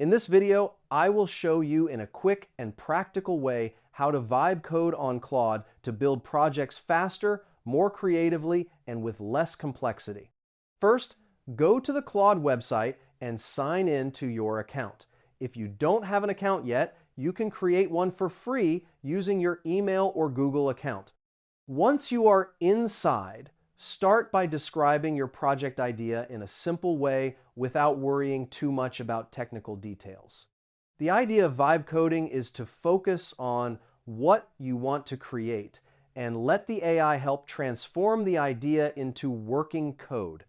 In this video, I will show you in a quick and practical way how to vibe code on Claude to build projects faster, more creatively, and with less complexity. First, go to the Claude website and sign in to your account. If you don't have an account yet, you can create one for free using your email or Google account. Once you are inside, start by describing your project idea in a simple way without worrying too much about technical details. The idea of vibe coding is to focus on what you want to create and let the AI help transform the idea into working code.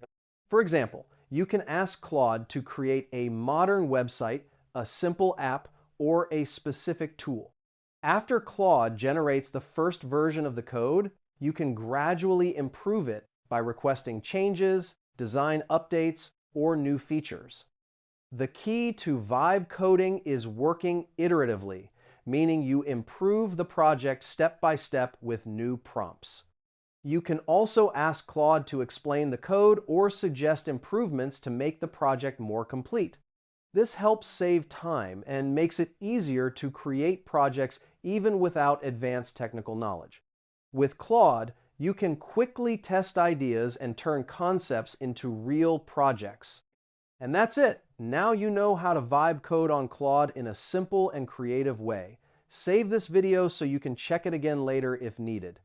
For example, you can ask Claude to create a modern website, a simple app, or a specific tool. After Claude generates the first version of the code, you can gradually improve it by requesting changes, design updates, or new features. The key to vibe coding is working iteratively, meaning you improve the project step by step with new prompts. You can also ask Claude to explain the code or suggest improvements to make the project more complete. This helps save time and makes it easier to create projects even without advanced technical knowledge. With Claude, you can quickly test ideas and turn concepts into real projects. And that's it. Now you know how to vibe code on Claude in a simple and creative way. Save this video so you can check it again later if needed.